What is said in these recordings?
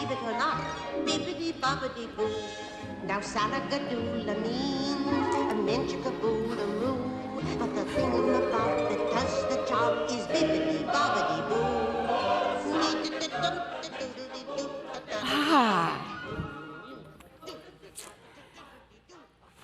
believe it or not, bibbidi-bobbidi-boo. Now salagadoola means a menchikaboola-moo. But the thing about that does the job is bibbidi-bobbidi-boo.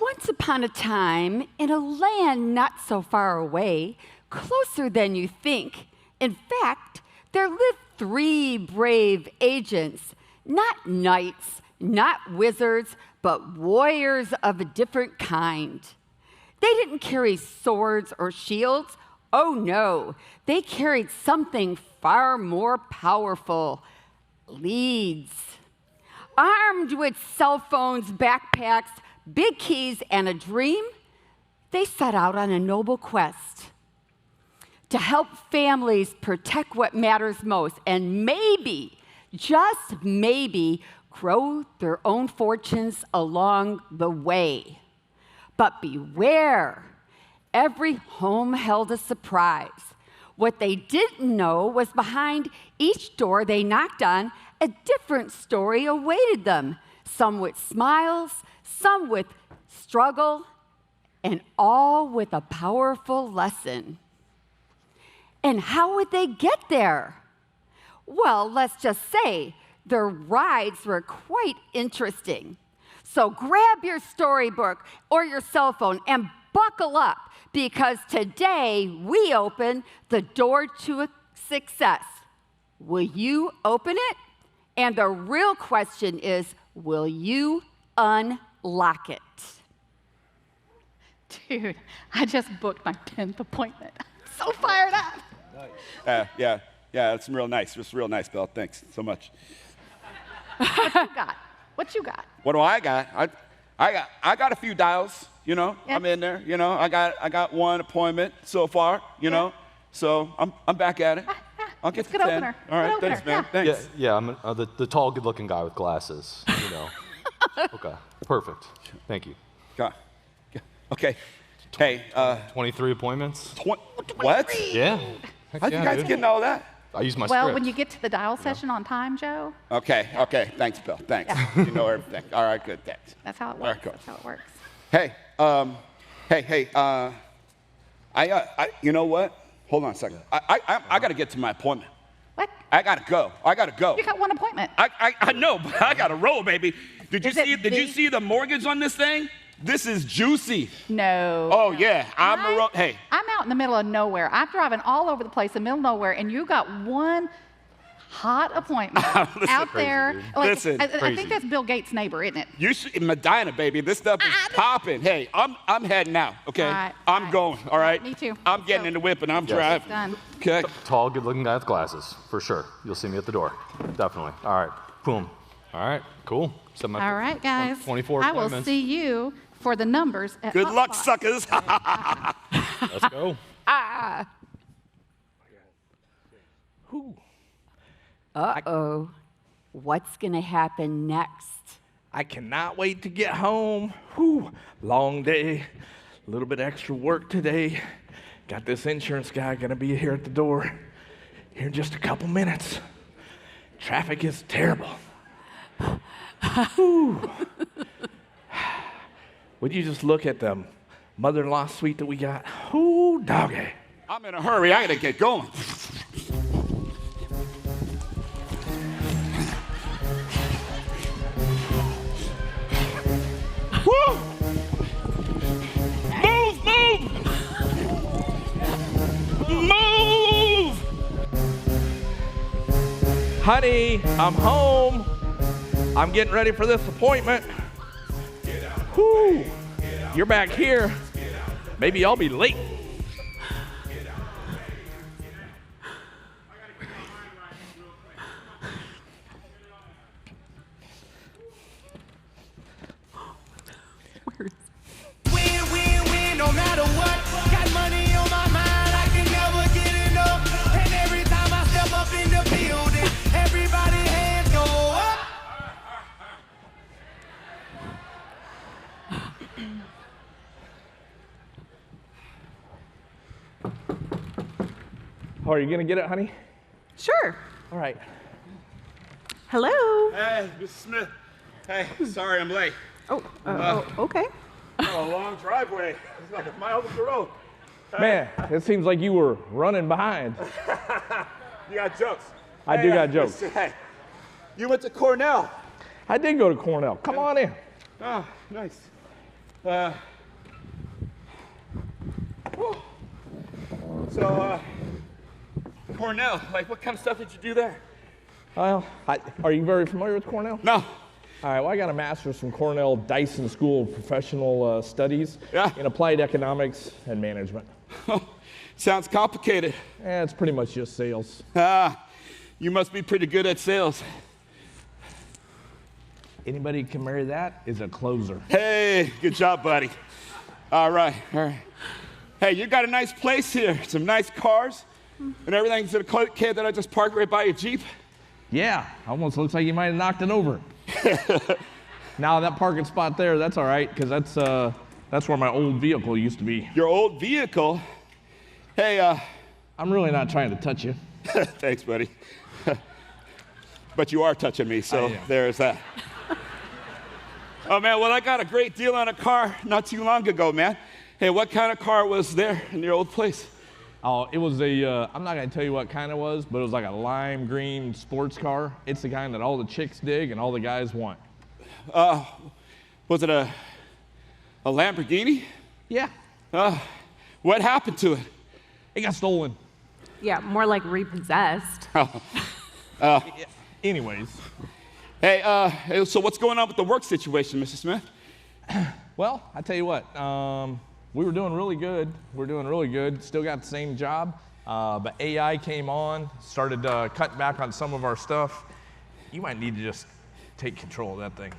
Once upon a time, in a land not so far away, closer than you think, in fact, there lived 3 brave agents, not knights, not wizards, but warriors of a different kind. They didn't carry swords or shields. Oh no, they carried something far more powerful, leads. Armed with cell phones, backpacks, big keys, and a dream, they set out on a noble quest to help families protect what matters most and maybe, just maybe, grow their own fortunes along the way. But beware, every home held a surprise. What they didn't know was behind each door they knocked on, a different story awaited them, some with smiles, some with struggle, and all with a powerful lesson. And how would they get there? Well, let's just say their rides were quite interesting. So grab your storybook or your cell phone and buckle up, because today we open the door to success. Will you open it? And the real question is, will you unlock it? Dude, I just booked my 10th appointment. I'm so fired up. Yeah, that's real nice. It's real nice, Bill. Thanks so much. What you got? What do I got? I got a few dials, you know. Yeah. I'm in there, you know. I got one appointment so far, you know. So I'm back at it. I'll get to Good 10. opener. All right, Good thanks, opener. man. Thanks. Yeah, I'm the tall, good-looking guy with glasses, you know. Okay, perfect. Thank you. Okay. Hey, 23 appointments? What? Yeah. How'd you guys getting all that? I use my Well, script. when you get to the dial session on time, Joe, Okay. Thanks, Bill. Thanks. You know everything. All right, good. Thanks. that's how it All right, works. cool. That's how it works. Hey, you know what? Hold on a second. I got to get to my appointment. What? I got to go. You got one appointment. I know, but I got to roll, baby. Did you Is it see the mortgage on this thing? This is juicy. No. Oh, yeah. Hey. I'm out in the middle of nowhere. I'm driving all over the place in the middle of nowhere, and you got one hot appointment out there. Listen. I think that's Bill Gates' neighbor, isn't it? You should, Medina, baby. This stuff is popping. Hey, I'm heading out, okay? All right, I'm going, all right? Me too. I'm getting in the whip and I'm driving. Done. Okay. Tall, good-looking guy with glasses, for sure. You'll see me at the door. Definitely. All right. Boom. All right. Cool. All right, guys. 24 I will appointments. see you for the numbers at Good luck, Hotspot. suckers. Let's go. Uh-oh. What's going to happen next? I cannot wait to get home. Whew, long day, a little bit extra work today. Got this insurance guy gonna be here at the door here in just a couple minutes. Traffic is terrible. Whew. Would you just look at the mother-in-law suite that we got? Ooh, doggy. I'm in a hurry. I gotta get going. Woo! Move! Honey, I'm home. I'm getting ready for this appointment. Whew. You're back here. Maybe I'll be late. Win, no matter what. Got money on my mind, I can never get enough. And every time I step up in the building, everybody hands go up. Oh, are you gonna get it, honey? Sure. All right. Hello. Hey, Mrs. Smith. Hey, sorry I'm late. Okay. A long driveway. It's like a mile up the road. Man, it seems like you were running behind. You got jokes. I do got jokes. Listen, hey, you went to Cornell. I did go to Cornell. Come on in. Oh, nice. So, Cornell, like what kind of stuff did you do there? Well, are you very familiar with Cornell? No. All right, well, I got a master's from Cornell Dyson School of Professional Studies in Applied Economics and Management. Sounds complicated. It's pretty much just sales. You must be pretty good at sales. Anybody who can marry that is a closer. Hey, good job, buddy. All right. Hey, you got a nice place here, some nice cars, and everything's okay that I just parked right by your Jeep? Yeah, almost looks like you might have knocked it over. Now that parking spot there, that's all right, because that's where my old vehicle used to be. Your old vehicle? Hey, I'm really not trying to touch you. Thanks, buddy. But you are touching me, so there's that. Oh, man, well, I got a great deal on a car not too long ago, man. Hey, what kind of car was there in your old place? Oh, it was I'm not going to tell you what kind it was, but it was like a lime green sports car. It's the kind that all the chicks dig and all the guys want. Was it a Lamborghini? Yeah. What happened to it? It got stolen. Yeah, more like repossessed. Anyways. Hey, so what's going on with the work situation, Mr. Smith? Well, I tell you what, we were doing really good. We're doing really good. Still got the same job, but AI came on, started cutting back on some of our stuff. You might need to just take control of that thing.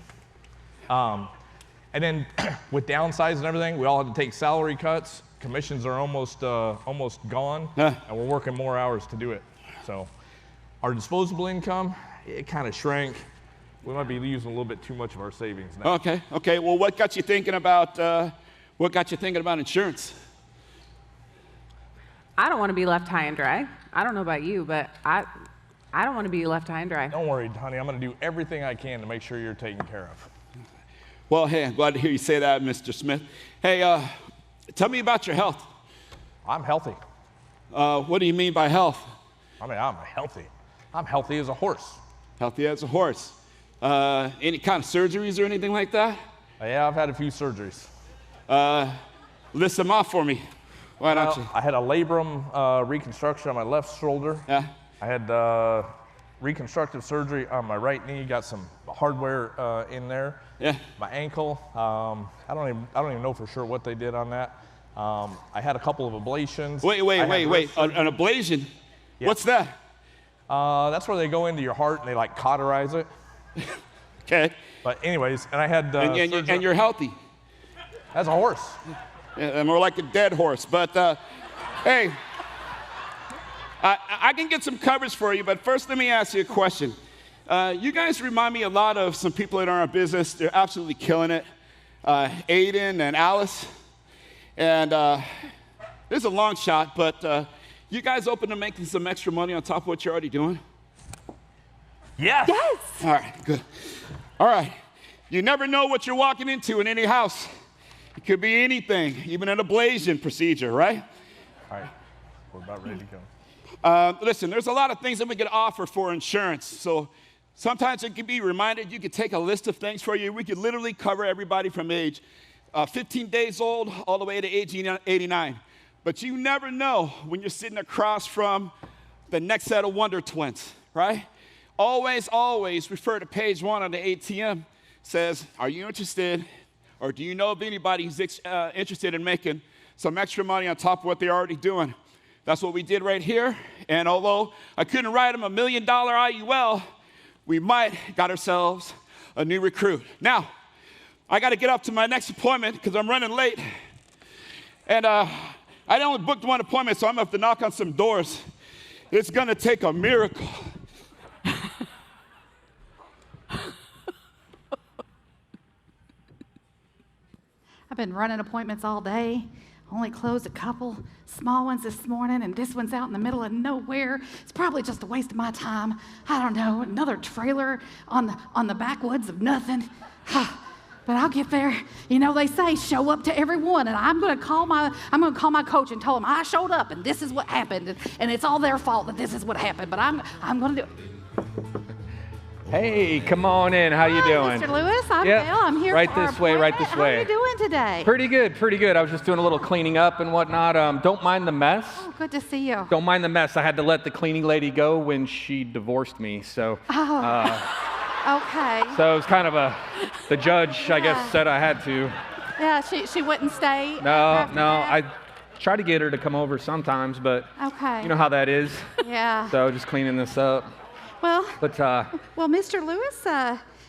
And then with downsizing and everything, we all had to take salary cuts. Commissions are almost gone, and we're working more hours to do it. So our disposable income, it kind of shrank. We might be using a little bit too much of our savings now. Okay. Well, what got you thinking about insurance? I don't want to be left high and dry. I don't know about you, but I don't want to be left high and dry. Don't worry, honey. I'm going to do everything I can to make sure you're taken care of. Well, hey, I'm glad to hear you say that, Mr. Smith. Hey, tell me about your health. I'm healthy. What do you mean by health? I mean, I'm healthy. I'm healthy as a horse. Healthy as a horse. Any kind of surgeries or anything like that? Yeah, I've had a few surgeries. List them off for me. Why don't you? I had a labrum reconstruction on my left shoulder. Yeah. I had reconstructive surgery on my right knee. Got some hardware in there. Yeah. My ankle. I don't even know for sure what they did on that. I had a couple of ablations. Wait. An ablation? Yeah. What's that? That's where they go into your heart and they like cauterize it. Okay. But anyways, and I had and you're healthy. As a horse. Yeah, more like a dead horse. But hey, I can get some coverage for you. But first, let me ask you a question. You guys remind me a lot of some people in our business. They're absolutely killing it. Aiden and Alice. And this is a long shot, but you guys open to making some extra money on top of what you're already doing? Yes. Yes. All right, good. All right. You never know what you're walking into in any house. It could be anything, even an ablation procedure, right? All right. We're about ready to go. Listen, there's a lot of things that we can offer for insurance. So sometimes it can be reminded, you could take a list of things for you. We could literally cover everybody from age 15 days old all the way to age 89. But you never know when you're sitting across from the next set of Wonder Twins, right? Always refer to page 1 on the ATM. Says, are you interested, or do you know of anybody who's interested in making some extra money on top of what they're already doing? That's what we did right here. And although I couldn't write them $1 million IUL, we might got ourselves a new recruit. Now, I got to get up to my next appointment because I'm running late. And I only booked one appointment, so I'm going to have to knock on some doors. It's going to take a miracle. I've been running appointments all day. Only closed a couple small ones this morning, and this one's out in the middle of nowhere. It's probably just a waste of my time. I don't know, another trailer on the backwoods of nothing. But I'll get there. You know, they say show up to every one, and I'm gonna call my coach and tell him I showed up, and this is what happened, and it's all their fault that this is what happened. But I'm gonna do it. Hey, come on in. How you doing? Mr. Lewis, I'm Yep. Dale. I'm here Right for our this way, right this appointment. way. How are you doing today? Pretty good, pretty good. I was just doing a little cleaning up and whatnot. Don't mind the mess. Oh, good to see you. Don't mind the mess. I had to let the cleaning lady go when she divorced me, so. Okay. So it was kind of the judge, I guess, said I had to. Yeah, she wouldn't stay. No, I try to get her to come over sometimes, but Okay. you know how that is. Yeah. So just cleaning this up. Well, But well, Mr. Lewis,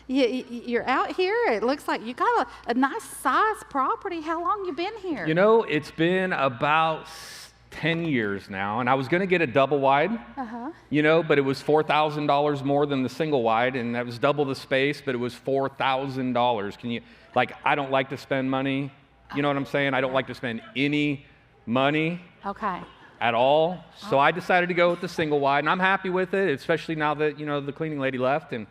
you're out here. It looks like you got a nice sized property. How long you been here? you know, it's been about 10 years now, and I was going to get a double wide, you know, but it was $4,000 more than the single wide, and that was double the space, but it was $4,000. Can you, like, I don't like to spend money, you know what I'm saying? I don't like to spend any money Okay. at all, so I decided to go with the single wide, and I'm happy with it, especially now that, you know, the cleaning lady left, and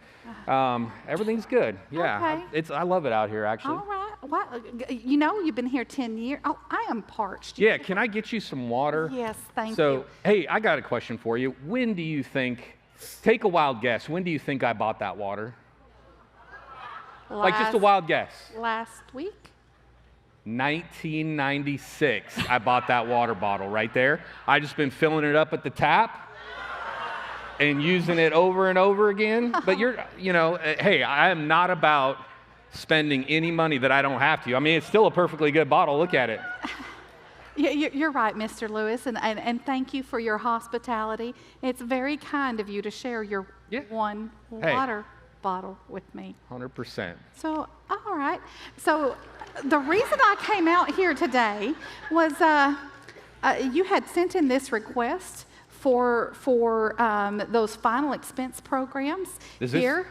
everything's good. Yeah, Okay. I love it out here, actually. All right. Well, you know, you've been here 10 years. Oh, I am parched. Yeah, can I get you some water? Yes, thank you. So, hey, I got a question for you. When do you think, take a wild guess, when do you think I bought that water? Like just a wild guess. Last week? 1996, I bought that water bottle right there. I just been filling it up at the tap and using it over and over again. But you know, hey, I am not about spending any money that I don't have to. I mean, it's still a perfectly good bottle. Look at it. You're right, Mr. Lewis, and thank you for your hospitality. It's very kind of you to share your one water bottle with me. 100%. So, all right. So, the reason I came out here today was you had sent in this request for those final expense programs here.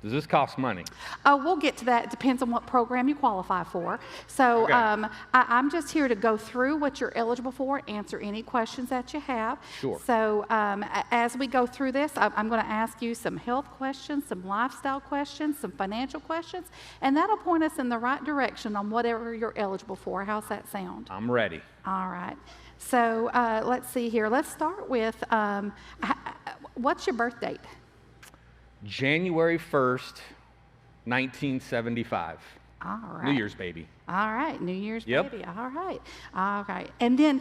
Does this cost money? We'll get to that. It depends on what program you qualify for. So I'm just here to go through what you're eligible for, answer any questions that you have. Sure. So as we go through this, I'm going to ask you some health questions, some lifestyle questions, some financial questions, and that'll point us in the right direction on whatever you're eligible for. How's that sound? I'm ready. All right. So let's see here. Let's start with what's your birth date? January 1st, 1975. All right. New Year's baby. All right, New Year's Yep. baby. All right. All right. And then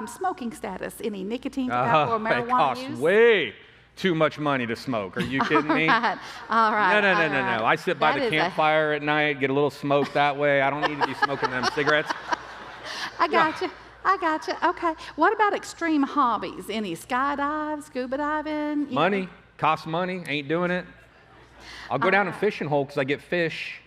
smoking status, any nicotine, tobacco, or It marijuana costs use? way too much money to smoke. Are you kidding me? All right. No. I sit by the campfire at night, get a little smoke that way. I don't need to be smoking them cigarettes. I got you. I got you. Okay. What about extreme hobbies? Any skydive, scuba diving? Money. Costs money. Ain't doing it. I'll go down a fishing hole because I get fish,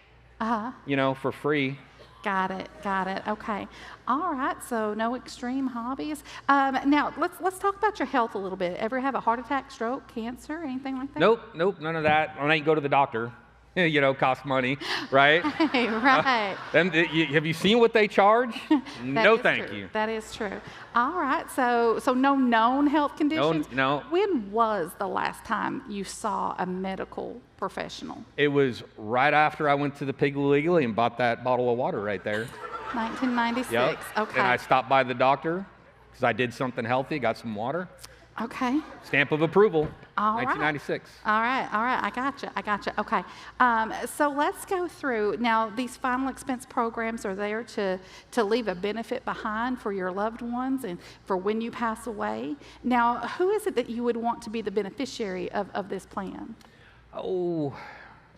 you know, for free. Got it. Got it. Okay. All right. So no extreme hobbies. Now let's talk about your health a little bit. Ever have a heart attack, stroke, cancer, anything like that? Nope, none of that. I ain't go to the doctor. You know, costs money, right? Hey, right. Have you seen what they charge? No, thank you. That is true. All right. So no known health conditions? No. When was the last time you saw a medical professional? It was right after I went to the Piggly Wiggly and bought that bottle of water right there. 1996. Yep. Okay. And I stopped by the doctor because I did something healthy, got some water. Okay. Stamp of approval. All 1996. All right. I got you. Okay. So let's go through. Now, these final expense programs are there to leave a benefit behind for your loved ones and for when you pass away. Now, who is it that you would want to be the beneficiary of this plan? Oh,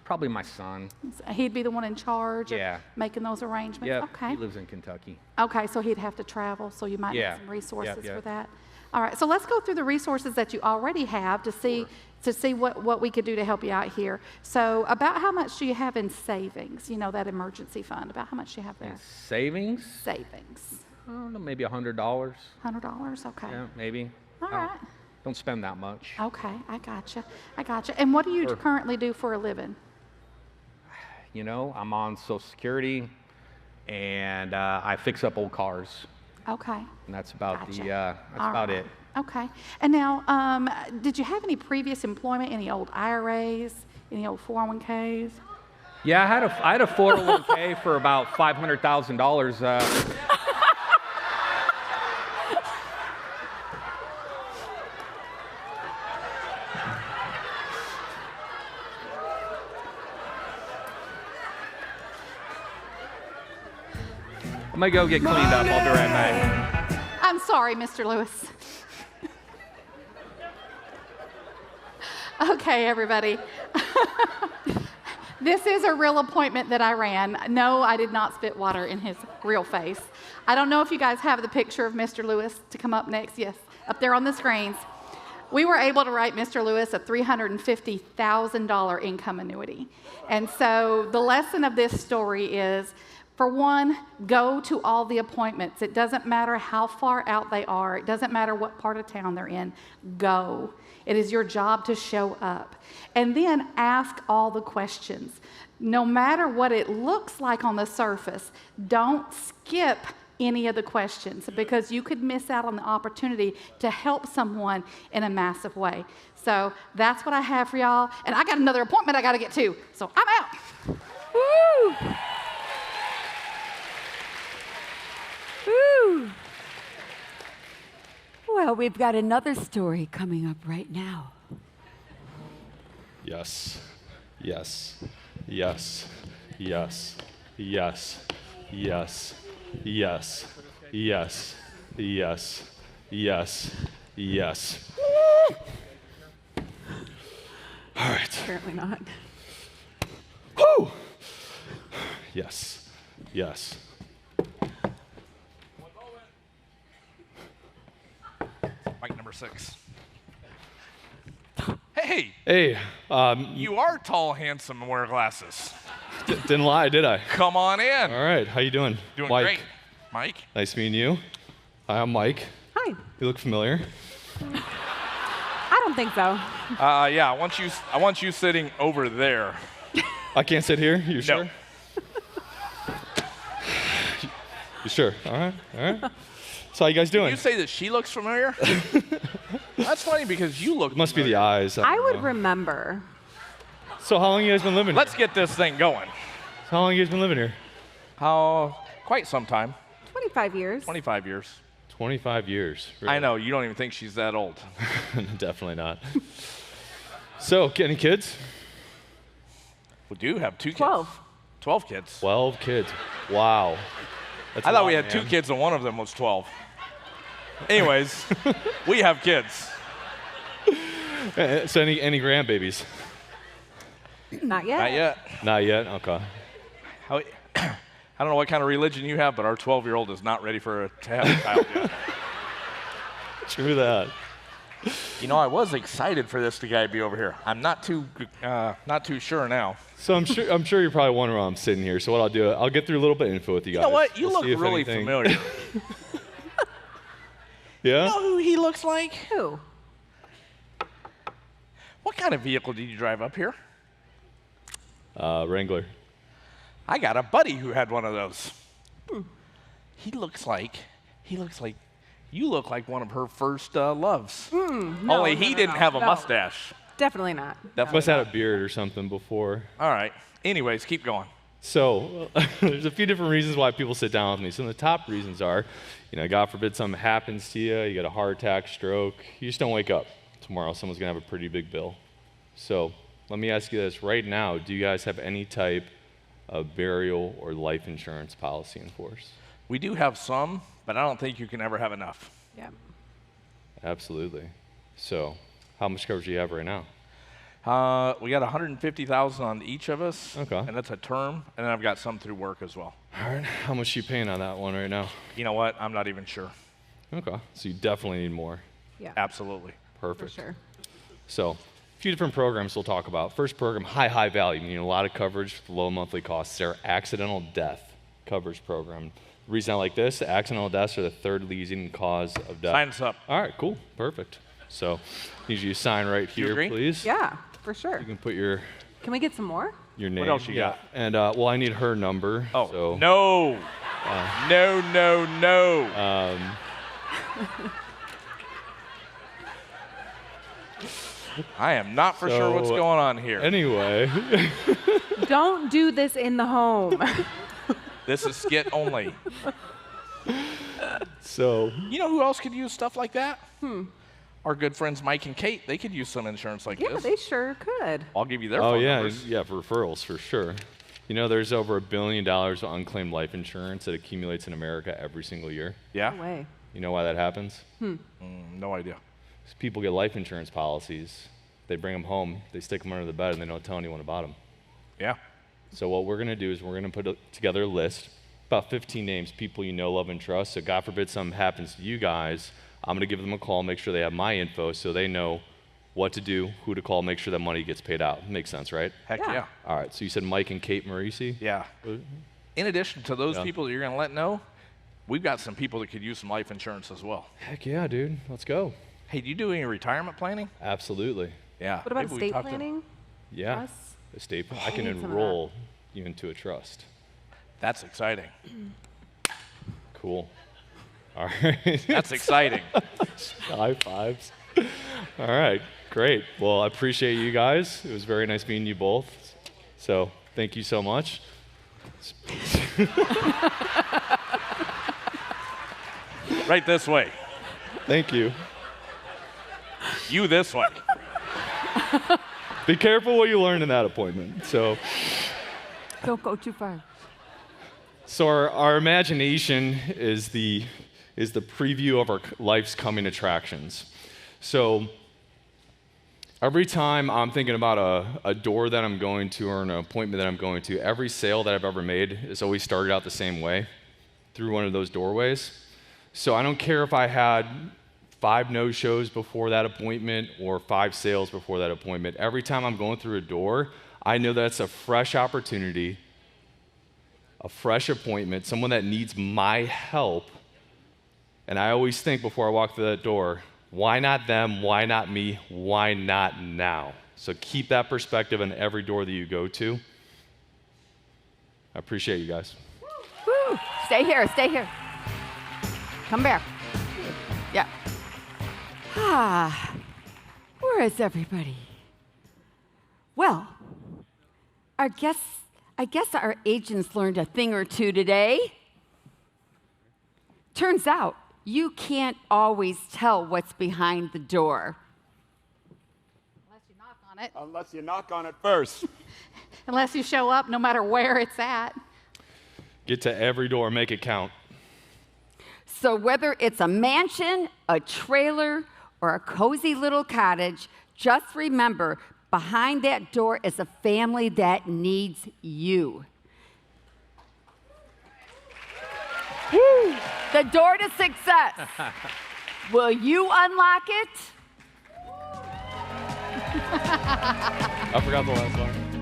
probably my son. He'd be the one in charge of Yeah. making those arrangements? Yeah. Okay. He lives in Kentucky. Okay, so he'd have to travel, so you might Yeah. have some resources Yeah. for that. All right, so let's go through the resources that you already have to see what we could do to help you out here. So about how much do you have in savings? You know, that emergency fund, about how much do you have there? And savings? Savings. I don't know, maybe $100. $100, okay. Yeah, maybe. All right. Don't spend that much. Okay, I gotcha. And what do you currently do for a living? You know, I'm on Social Security. and I fix up old cars. Okay. And that's about Gotcha. that's All about right. it. Okay. And now, did you have any previous employment, any old IRAs, any old 401ks? Yeah, I had a 401k for about $500,000. I'm gonna go get cleaned up. I'll be right back. I'm sorry, Mr. Lewis. Okay, everybody. This is a real appointment that I ran. No, I did not spit water in his real face. I don't know if you guys have the picture of Mr. Lewis to come up next. Yes, up there on the screens. We were able to write Mr. Lewis a $350,000 income annuity. And so the lesson of this story is, for one, go to all the appointments. It doesn't matter how far out they are. It doesn't matter what part of town they're in. Go. It is your job to show up. And then ask all the questions. No matter what it looks like on the surface, don't skip any of the questions, because you could miss out on the opportunity to help someone in a massive way. So that's what I have for y'all. And I got another appointment I got to get to. So I'm out. Woo! Woo! Well, we've got another story coming up right now. Yes, yes, yes, yes, yes, yes, yes, yes, yes, yes, yes. All right. Apparently not. Woo! Yes, yes. Mic number 6. Hey, Hey, you are tall, handsome, and wear glasses. didn't lie, did I? Come on in. All right, how you doing? Doing Mike. great. Mike? Nice meeting you. Hi, I'm Mike. Hi. You look familiar. I don't think so. Yeah, I want you sitting over there. I can't sit here. You sure? No. You sure? All right, all right. So how you guys doing? You say that she looks familiar? That's funny because you look It must be the familiar. eyes. I don't would know. remember. So how long you guys been living Let's here? get this thing going. How long you guys been living here? Quite some time. 25 years. 25 years. 25 years. I know, you don't even think she's that old. Definitely not. So, any kids? We do have 2 kids. 12. 12 kids. 12 kids. Wow. That's I a thought lot, we had man. 2 kids and one of them was 12. Anyways, we have kids. So any grandbabies? Not yet. Not yet. Not yet. Okay. I don't know what kind of religion you have, but our 12-year-old is not ready to have a child yet. True that. You know, I was excited for this guy to be over here. I'm not too sure now. So I'm sure you're probably wondering why I'm sitting here. So what I'll do, I'll get through a little bit of info with you guys. You know what? You We'll look see if really anything- familiar. Yeah? You know who he looks like? Who? What kind of vehicle did you drive up here? Wrangler. I got a buddy who had one of those. He looks like you look like one of her first loves. Only he didn't have a no. mustache. Definitely not. Must have had a beard or something before. All right. Anyways, keep going. So there's a few different reasons why people sit down with me. Some of the top reasons are, God forbid something happens to you, you get a heart attack, stroke, you just don't wake up. Tomorrow someone's gonna have a pretty big bill. So let me ask you this right now, do you guys have any type of burial or life insurance policy in force? We do have some, but I don't think you can ever have enough. Yeah. Absolutely. So how much coverage do you have right now? We got 150,000 on each of us. Okay. And that's a term, and then I've got some through work as well. All right, how much are you paying on that one right now? You know what? I'm not even sure. Okay, so you definitely need more. Yeah. Absolutely. For Perfect. sure. So, a few different programs we'll talk about. First program, high value, meaning a lot of coverage with low monthly costs. It's our accidental death coverage program. The reason I like this, accidental deaths are the third leading cause of death. Sign us up. All right, cool, perfect. So, need you to sign right You here, agree? please. Yeah, for sure. You can put your Can we get some more? name. else you yeah. got? And well, I need her number. Oh, so no. No, no, no. I am not for sure what's going on here. Anyway. Don't do this in the home. This is skit only. So. You know who else could use stuff like that? Our good friends Mike and Kate. They could use some insurance like Yeah, this. they sure could. I'll give you their phone numbers. Yeah, for referrals for sure. You know, there's over $1 billion of unclaimed life insurance that accumulates in America every single year. Yeah? No way. You know why that happens? No idea. 'Cause people get life insurance policies. They bring them home, they stick them under the bed, and they don't tell anyone about them. Yeah. So what we're going to do is we're going to put together a list, about 15 names, people you know, love, and trust. So God forbid something happens to you guys, I'm going to give them a call, make sure they have my info so they know what to do, who to call, make sure that money gets paid out. Makes sense, right? Heck yeah. All right, so you said Mike and Kate Marisi? Yeah. In addition to those people that you're going to let know, we've got some people that could use some life insurance as well. Heck yeah, dude. Let's go. Hey, do you do any retirement planning? Absolutely. Yeah. What about Maybe we estate talk to them. planning? Yeah. Trust? Estate I can need some of enroll you into a trust. That's exciting. Cool. All right. That's exciting. High fives. All right, great. Well, I appreciate you guys. It was very nice meeting you both. So thank you so much. Right this way. Thank you. You this way. Be careful what you learn in that appointment. So Don't go too far. our imagination is the preview of our life's coming attractions. So every time I'm thinking about a door that I'm going to or an appointment that I'm going to, every sale that I've ever made has always started out the same way, through one of those doorways. So I don't care if I had 5 no-shows before that appointment or 5 sales before that appointment. Every time I'm going through a door, I know that's a fresh opportunity, a fresh appointment, someone that needs my help. And I always think before I walk through that door, why not them? Why not me? Why not now? So keep that perspective in every door that you go to. I appreciate you guys. Woo! Stay here, stay here. Come back. Yeah. Where is everybody? Well, I guess our agents learned a thing or two today. Turns out, you can't always tell what's behind the door. Unless you knock on it. Unless you knock on it first. Unless you show up, no matter where it's at. Get to every door, make it count. So whether it's a mansion, a trailer, or a cozy little cottage, just remember, behind that door is a family that needs you. Woo! The door to success. Will you unlock it? I forgot the last one.